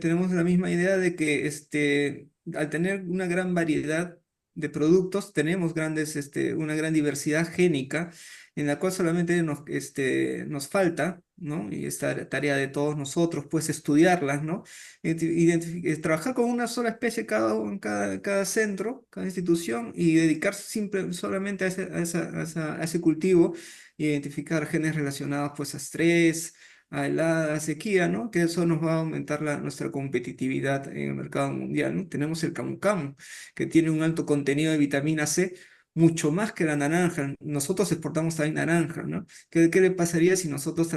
S2: tenemos la misma idea de que al tener una gran variedad de productos, tenemos una gran diversidad génica, en la cual solamente nos falta ¿no? Y esta tarea de todos nosotros, pues estudiarlas, ¿no? Trabajar con una sola especie cada centro, cada institución, y dedicarse solamente a ese cultivo, identificar genes relacionados pues a estrés, a helada, a sequía, ¿no? Que eso nos va a aumentar nuestra competitividad en el mercado mundial, ¿no? Tenemos el camu camu, que tiene un alto contenido de vitamina C, mucho más que la naranja. Nosotros exportamos también naranja, ¿no? ¿Qué le pasaría si nosotros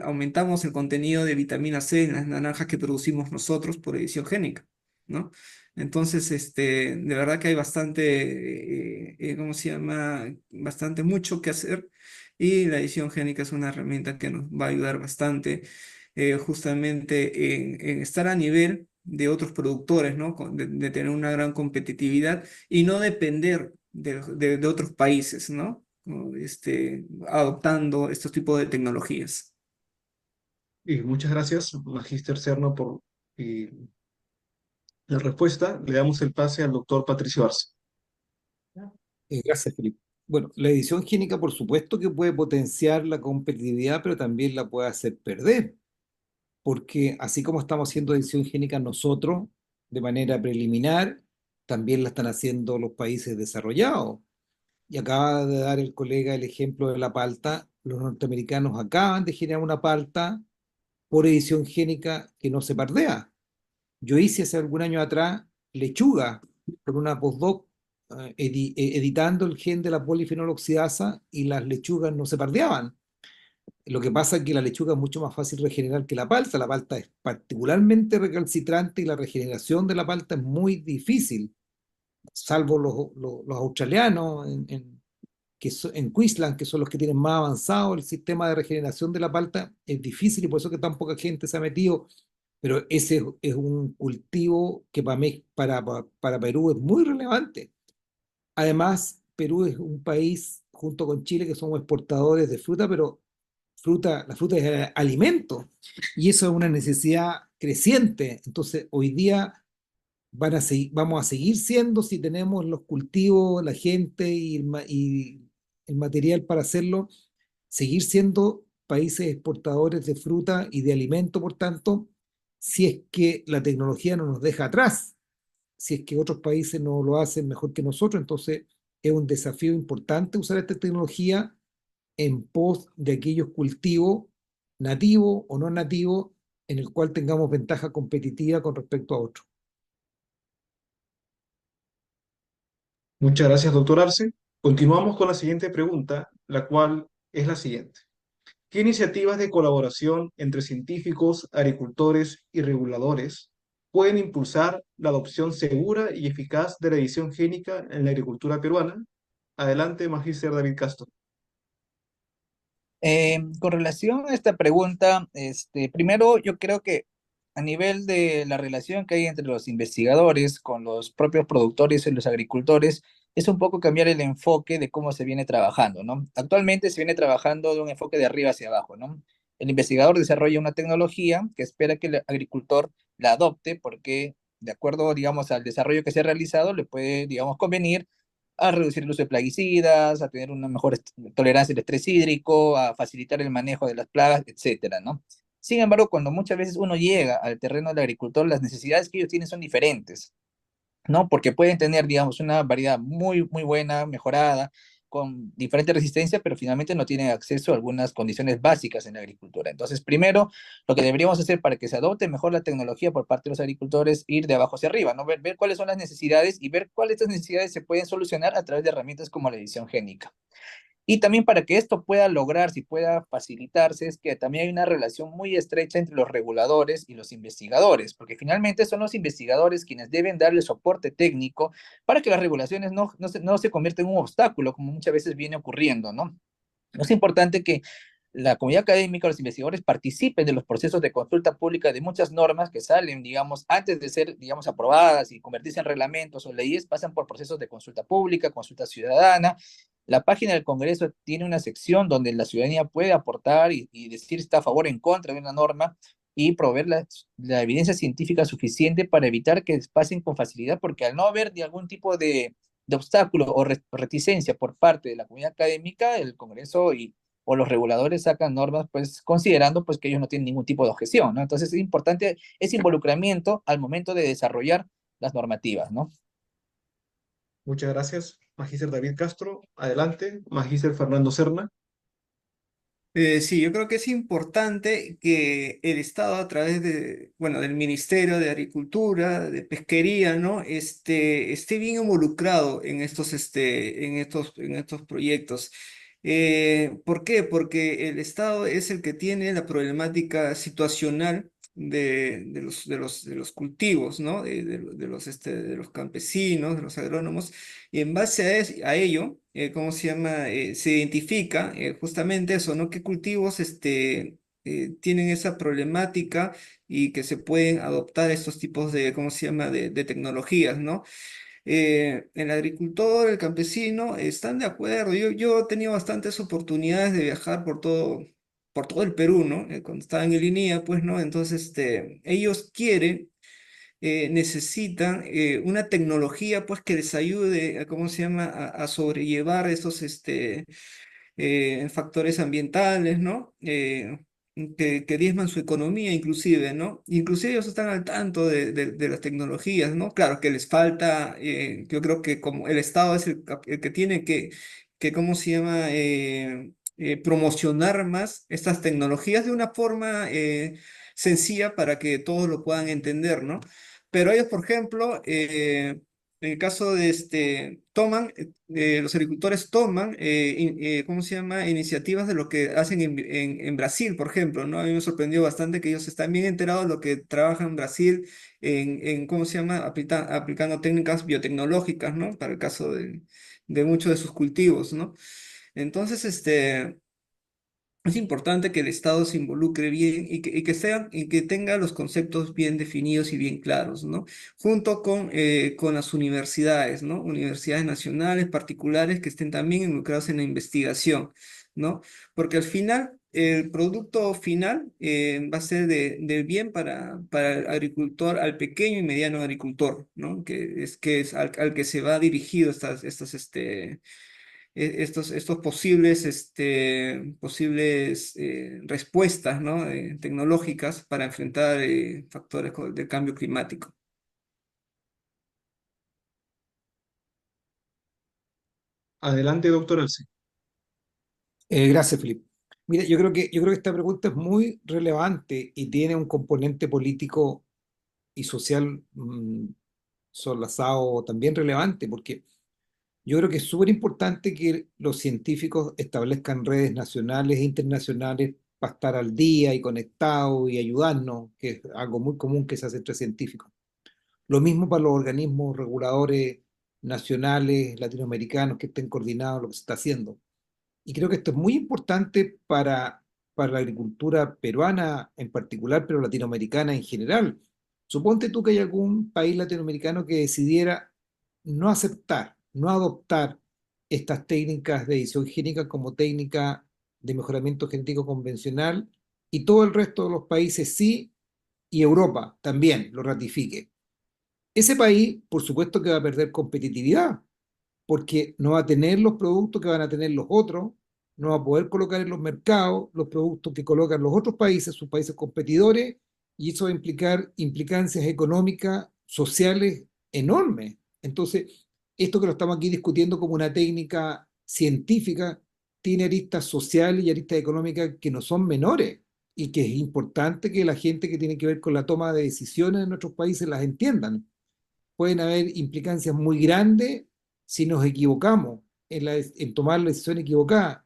S2: aumentamos el contenido de vitamina C en las naranjas que producimos nosotros por edición génica, ¿no? Entonces, de verdad que hay bastante, ¿cómo se llama? Bastante mucho que hacer, y la edición génica es una herramienta que nos va a ayudar bastante, justamente en estar a nivel de otros productores, ¿no? De tener una gran competitividad y no depender de otros países, ¿no? O, adoptando estos tipos de tecnologías.
S1: Y muchas gracias, Magíster Serno, por eh, la respuesta. Le damos el pase al doctor Patricio Arce.
S3: Gracias, Felipe. Bueno, la edición génica, por supuesto que puede potenciar la competitividad, pero también la puede hacer perder, porque así como estamos haciendo edición génica nosotros de manera preliminar, también la están haciendo los países desarrollados. Y acaba de dar el colega el ejemplo de la palta. Los norteamericanos acaban de generar una palta por edición génica que no se pardea. Yo hice hace algún año atrás lechuga por una postdoc editando el gen de la polifenol oxidasa, y las lechugas no se pardeaban. Lo que pasa es que la lechuga es mucho más fácil regenerar que la palta. La palta es particularmente recalcitrante y la regeneración de la palta es muy difícil, salvo los australianos en Queensland, que son los que tienen más avanzado el sistema de regeneración de la palta. Es difícil y por eso que tan poca gente se ha metido, pero ese es un cultivo que para Perú es muy relevante. Además, Perú es un país, junto con Chile, que somos exportadores de fruta, pero la fruta es alimento, y eso es una necesidad creciente. Entonces, hoy día vamos a seguir siendo, si tenemos los cultivos, la gente y el material para hacerlo, seguir siendo países exportadores de fruta y de alimento, por tanto, si es que la tecnología no nos deja atrás, si es que otros países no lo hacen mejor que nosotros. Entonces es un desafío importante usar esta tecnología en pos de aquellos cultivos nativos o no nativos en el cual tengamos ventaja competitiva con respecto a otros.
S1: Muchas gracias, doctor Arce. Continuamos con la siguiente pregunta, la cual es la siguiente. ¿Qué iniciativas de colaboración entre científicos, agricultores y reguladores pueden impulsar la adopción segura y eficaz de la edición génica en la agricultura peruana? Adelante, Magíster David Castro.
S4: Con relación a esta pregunta, primero yo creo que a nivel de la relación que hay entre los investigadores con los propios productores y los agricultores, es un poco cambiar el enfoque de cómo se viene trabajando, ¿no? Actualmente se viene trabajando de un enfoque de arriba hacia abajo, ¿no? El investigador desarrolla una tecnología que espera que el agricultor la adopte porque, de acuerdo, digamos, al desarrollo que se ha realizado, le puede, digamos, convenir a reducir el uso de plaguicidas, a tener una mejor tolerancia al estrés hídrico, a facilitar el manejo de las plagas, etcétera, ¿no? Sin embargo, cuando muchas veces uno llega al terreno del agricultor, las necesidades que ellos tienen son diferentes, ¿no? Porque pueden tener, digamos, una variedad muy, muy buena, mejorada, con diferente resistencia, pero finalmente no tienen acceso a algunas condiciones básicas en la agricultura. Entonces, primero, lo que deberíamos hacer para que se adopte mejor la tecnología por parte de los agricultores, ir de abajo hacia arriba, ¿no? Ver cuáles son las necesidades y ver cuáles de estas necesidades se pueden solucionar a través de herramientas como la edición génica. Y también para que esto pueda lograrse y pueda facilitarse, es que también hay una relación muy estrecha entre los reguladores y los investigadores, porque finalmente son los investigadores quienes deben darle soporte técnico para que las regulaciones no se conviertan en un obstáculo, como muchas veces viene ocurriendo, ¿no? Es importante que la comunidad académica, los investigadores participen de los procesos de consulta pública de muchas normas que salen, digamos, antes de ser, digamos, aprobadas y convertirse en reglamentos o leyes, pasan por procesos de consulta pública, consulta ciudadana. La página del Congreso tiene una sección donde la ciudadanía puede aportar y decir si está a favor o en contra de una norma y proveer la evidencia científica suficiente para evitar que pasen con facilidad, porque al no haber de algún tipo de obstáculo o reticencia por parte de la comunidad académica, el Congreso y o los reguladores sacan normas, pues considerando pues que ellos no tienen ningún tipo de objeción, ¿no? Entonces es importante ese involucramiento al momento de desarrollar las normativas, ¿no?
S1: Muchas gracias, Magíster David Castro. Adelante, Magíster Fernando Serna.
S2: Sí, yo creo que es importante que el Estado a través de, bueno, del Ministerio de Agricultura, de Pesquería, ¿no? Esté bien involucrado en estos proyectos. ¿Por qué? Porque el Estado es el que tiene la problemática situacional de los cultivos, ¿no? De los campesinos, de los agrónomos. Y en base a ello, ¿cómo se llama? Se identifica justamente eso, ¿no? ¿Qué cultivos tienen esa problemática y que se pueden adoptar estos tipos de, ¿cómo se llama? De tecnologías, ¿no? El agricultor, el campesino, están de acuerdo. Yo he tenido bastantes oportunidades de viajar por todo el Perú, ¿no? Cuando estaba en el INIA, pues, ¿no? Entonces, ellos quieren necesitan una tecnología pues que les ayude, ¿cómo se llama?, a sobrellevar esos factores ambientales, ¿no? Que diezman su economía inclusive, ¿no? Inclusive ellos están al tanto de las tecnologías, ¿no? Claro que les falta, yo creo que como el Estado es el que tiene ¿cómo se llama?, promocionar más estas tecnologías de una forma sencilla para que todos lo puedan entender, ¿no? Pero ellos, por ejemplo, en el caso de los agricultores toman, ¿cómo se llama?, iniciativas de lo que hacen en Brasil, por ejemplo, ¿no? A mí me sorprendió bastante que ellos están bien enterados de lo que trabajan en Brasil ¿cómo se llama?, aplicando técnicas biotecnológicas, ¿no? Para el caso de muchos de sus cultivos, ¿no? Entonces, es importante que el Estado se involucre bien y que tenga los conceptos bien definidos y bien claros, ¿no? Junto con las universidades, ¿no? Universidades nacionales, particulares, que estén también involucrados en la investigación, ¿no? Porque al final, el producto final va a ser del bien para el agricultor, al pequeño y mediano agricultor, ¿no? Que es al que se va dirigido estos posibles respuestas, ¿no? Tecnológicas para enfrentar factores del cambio climático.
S1: Adelante, doctor Elsie.
S3: Gracias, Felipe. Mira, yo creo que esta pregunta es muy relevante y tiene un componente político y social solazado también relevante, porque yo creo que es súper importante que los científicos establezcan redes nacionales e internacionales para estar al día y conectados y ayudarnos, que es algo muy común que se hace entre científicos. Lo mismo para los organismos reguladores nacionales, latinoamericanos, que estén coordinados lo que se está haciendo. Y creo que esto es muy importante para la agricultura peruana en particular, pero latinoamericana en general. Suponte tú que hay algún país latinoamericano que decidiera no aceptar, no adoptar estas técnicas de edición génica como técnica de mejoramiento genético convencional, y todo el resto de los países sí, y Europa también lo ratifique. Ese país, por supuesto que va a perder competitividad, porque no va a tener los productos que van a tener los otros, no va a poder colocar en los mercados los productos que colocan los otros países, sus países competidores, y eso va a implicar implicancias económicas, sociales enormes. Entonces, esto que lo estamos aquí discutiendo como una técnica científica, tiene aristas sociales y aristas económicas que no son menores, y que es importante que la gente que tiene que ver con la toma de decisiones en nuestros países las entiendan. Pueden haber implicancias muy grandes si nos equivocamos en tomar la decisión equivocada.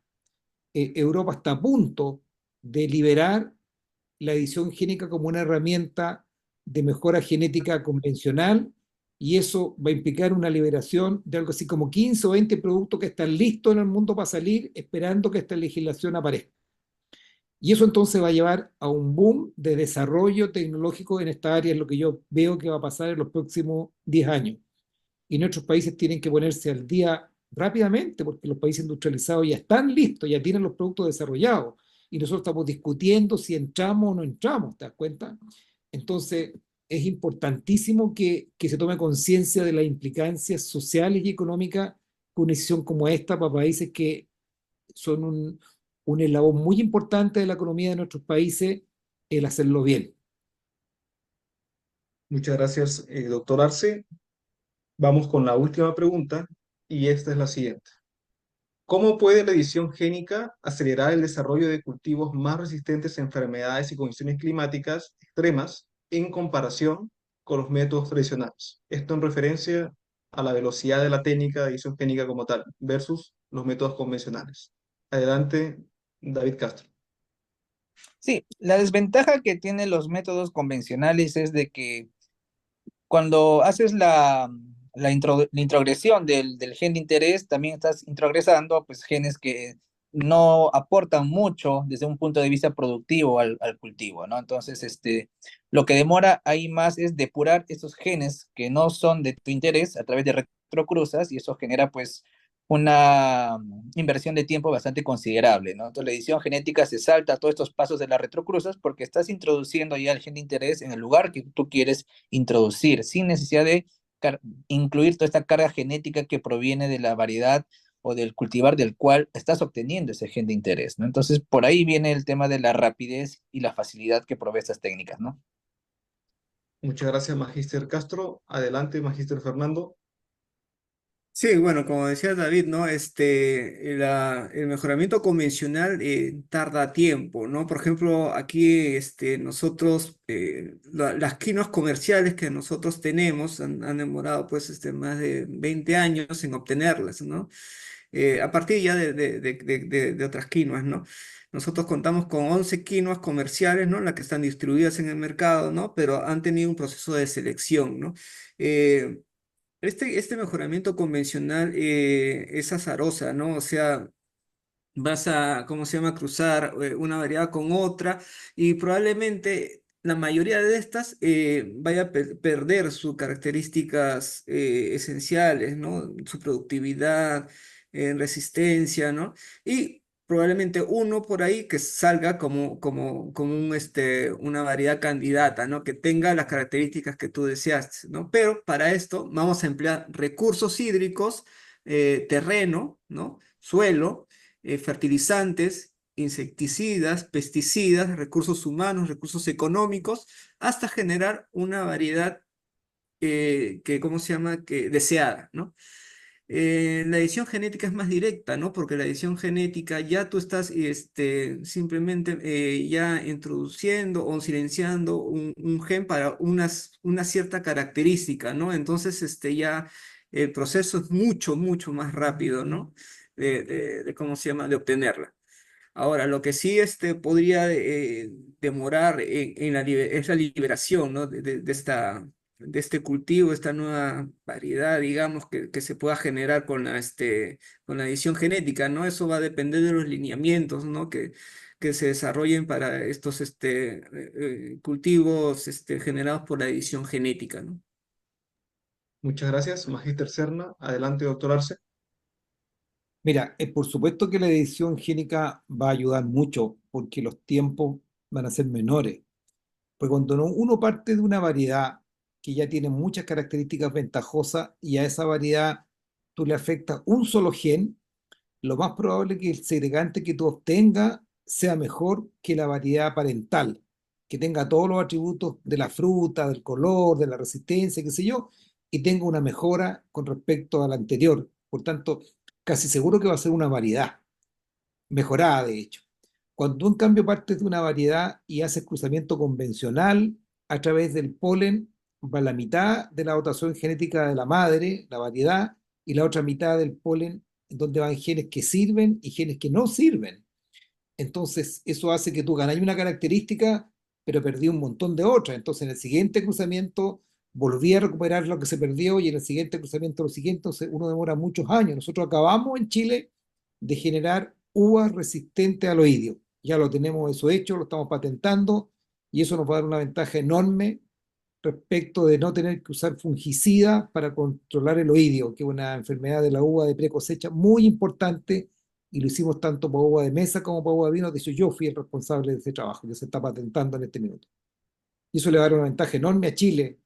S3: Europa está a punto de liberar la edición génica como una herramienta de mejora genética convencional, y eso va a implicar una liberación de algo así como 15 o 20 productos que están listos en el mundo para salir, esperando que esta legislación aparezca. Y eso entonces va a llevar a un boom de desarrollo tecnológico en esta área, es lo que yo veo que va a pasar en los próximos 10 años. Y nuestros países tienen que ponerse al día rápidamente, porque los países industrializados ya están listos, ya tienen los productos desarrollados, y nosotros estamos discutiendo si entramos o no entramos, ¿te das cuenta? Entonces, es importantísimo que se tome conciencia de las implicancias sociales y económicas de una decisión como esta para países que son un eslabón muy importante de la economía de nuestros países el hacerlo bien.
S1: Muchas gracias, doctor Arce. Vamos con la última pregunta y esta es la siguiente. ¿Cómo puede la edición génica acelerar el desarrollo de cultivos más resistentes a enfermedades y condiciones climáticas extremas en comparación con los métodos tradicionales? Esto en referencia a la velocidad de la técnica de edición génica como tal versus los métodos convencionales. Adelante, David Castro.
S4: Sí, la desventaja que tienen los métodos convencionales es de que cuando haces la introgresión del gen de interés, también estás introgresando pues, genes que no aportan mucho desde un punto de vista productivo al cultivo, ¿no? Entonces, lo que demora ahí más es depurar esos genes que no son de tu interés a través de retrocruzas y eso genera pues una inversión de tiempo bastante considerable, ¿no? Entonces la edición genética se salta todos estos pasos de las retrocruzas porque estás introduciendo ya el gen de interés en el lugar que tú quieres introducir, sin necesidad de incluir toda esta carga genética que proviene de la variedad o del cultivar del cual estás obteniendo ese gen de interés, ¿no? Entonces, por ahí viene el tema de la rapidez y la facilidad que provee estas técnicas, ¿no?
S1: Muchas gracias, Magíster Castro. Adelante, Magíster Fernando.
S2: Sí, bueno, como decía David, ¿no? El mejoramiento convencional tarda tiempo, ¿no? Por ejemplo, aquí nosotros, las quinoas comerciales que nosotros tenemos han demorado pues más de 20 años en obtenerlas, ¿no? A partir ya de otras quinoas, ¿no? Nosotros contamos con 11 quinoas comerciales, ¿no? Las que están distribuidas en el mercado, ¿no? Pero han tenido un proceso de selección, ¿no? Eh, este mejoramiento convencional es azarosa, ¿no? O sea, vas a, ¿cómo se llama?, cruzar una variedad con otra y probablemente la mayoría de estas vaya a perder sus características esenciales, ¿no? Su productividad, resistencia, ¿no? Y probablemente uno por ahí que salga como una variedad candidata, ¿no? Que tenga las características que tú deseaste, ¿no? Pero para esto vamos a emplear recursos hídricos, terreno, ¿no? Suelo, fertilizantes, insecticidas, pesticidas, recursos humanos, recursos económicos, hasta generar una variedad ¿cómo se llama?, que deseada, ¿no? La edición genética es más directa, ¿no? Porque la edición genética ya tú estás simplemente ya introduciendo o silenciando un gen para una cierta característica, ¿no? Entonces, ya el proceso es mucho, mucho más rápido, ¿no? ¿Cómo se llama?, de obtenerla. Ahora, lo que sí podría demorar es la liberación, ¿no? De este cultivo, esta nueva variedad, digamos, que se pueda generar con la edición genética, ¿no? Eso va a depender de los lineamientos, ¿no? Que se desarrollen para estos cultivos generados por la edición genética, ¿no?
S1: Muchas gracias, Magíster Serna. Adelante, doctor Arce.
S3: Mira, por supuesto que la edición génica va a ayudar mucho porque los tiempos van a ser menores. Pues cuando uno parte de una variedad que ya tiene muchas características ventajosas y a esa variedad tú le afectas un solo gen, lo más probable es que el segregante que tú obtengas sea mejor que la variedad parental, que tenga todos los atributos de la fruta, del color, de la resistencia, qué sé yo, y tenga una mejora con respecto a la anterior. Por tanto, casi seguro que va a ser una variedad mejorada, de hecho. Cuando tú en cambio partes de una variedad y haces cruzamiento convencional a través del polen, va la mitad de la dotación genética de la madre, la variedad, y la otra mitad del polen, donde van genes que sirven y genes que no sirven. Entonces, eso hace que tú ganas una característica, pero perdí un montón de otras. Entonces, en el siguiente cruzamiento volví a recuperar lo que se perdió y en el siguiente cruzamiento lo siguiente, entonces uno demora muchos años. Nosotros acabamos en Chile de generar uvas resistentes al oidio. Ya lo tenemos eso hecho, lo estamos patentando y eso nos va a dar una ventaja enorme respecto de no tener que usar fungicida para controlar el oidio, que es una enfermedad de la uva de precosecha muy importante y lo hicimos tanto para uva de mesa como para uva de vino. De hecho, yo fui el responsable de ese trabajo que se está patentando en este minuto. Y eso le va a dar una ventaja enorme a Chile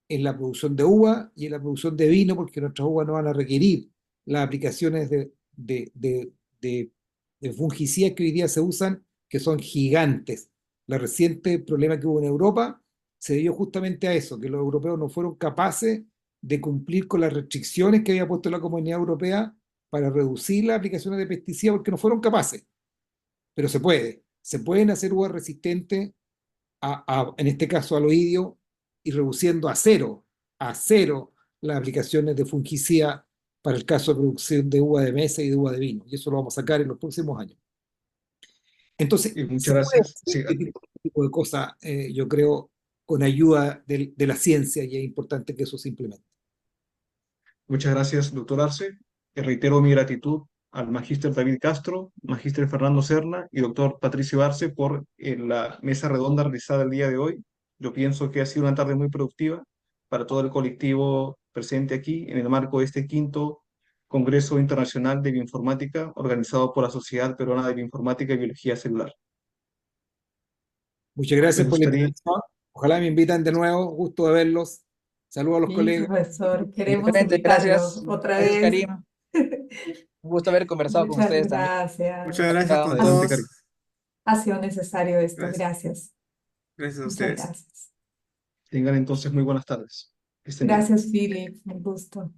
S3: en la producción de uva y en la producción de vino, porque nuestras uvas no van a requerir las aplicaciones de de fungicidas que hoy día se usan, que son gigantes. El reciente problema que hubo en Europa se debió justamente a eso, que los europeos no fueron capaces de cumplir con las restricciones que había puesto la Comunidad Europea para reducir las aplicaciones de pesticidas, porque no fueron capaces. Pero se puede. Se pueden hacer uvas resistentes en este caso al oidio, y reduciendo a cero las aplicaciones de fungicida para el caso de producción de uva de mesa y de uva de vino. Y eso lo vamos a sacar en los próximos años. Entonces,
S1: Y
S3: se
S1: muchas
S3: puede
S1: gracias.
S3: hacer
S1: Sí,
S3: este tipo de cosas, yo creo, con ayuda de la ciencia, y es importante que eso se implemente.
S1: muchas gracias, doctor Arce. Reitero mi gratitud al magíster David Castro, magíster Fernando Serna y doctor Patricio Arce por la mesa redonda realizada el día de hoy. Yo pienso que ha sido una tarde muy productiva para todo el colectivo presente aquí en el marco de este quinto Congreso Internacional de Bioinformática organizado por la Sociedad Peruana de Bioinformática y Biología Celular.
S3: Muchas
S1: Me
S3: gracias por la
S1: gustaría,
S3: invitación. Ojalá me invitan de nuevo. Gusto de verlos. Saludos a los
S5: Sí,
S3: colegas.
S5: profesor, queremos
S4: Igualmente,
S5: invitarlo
S4: gracias.
S5: otra
S4: Gracias,
S5: vez.
S4: Karim. Un gusto haber conversado con
S5: Muchas
S4: ustedes también.
S2: Muchas
S5: gracias.
S2: gracias con
S1: adelante, Karim.
S5: Ha sido necesario esto.
S2: Gracias.
S5: Gracias.
S2: Gracias a
S5: Muchas
S2: ustedes.
S5: gracias.
S1: Tengan entonces muy buenas tardes. Que estén bien.
S5: Gracias, Philip. Un gusto.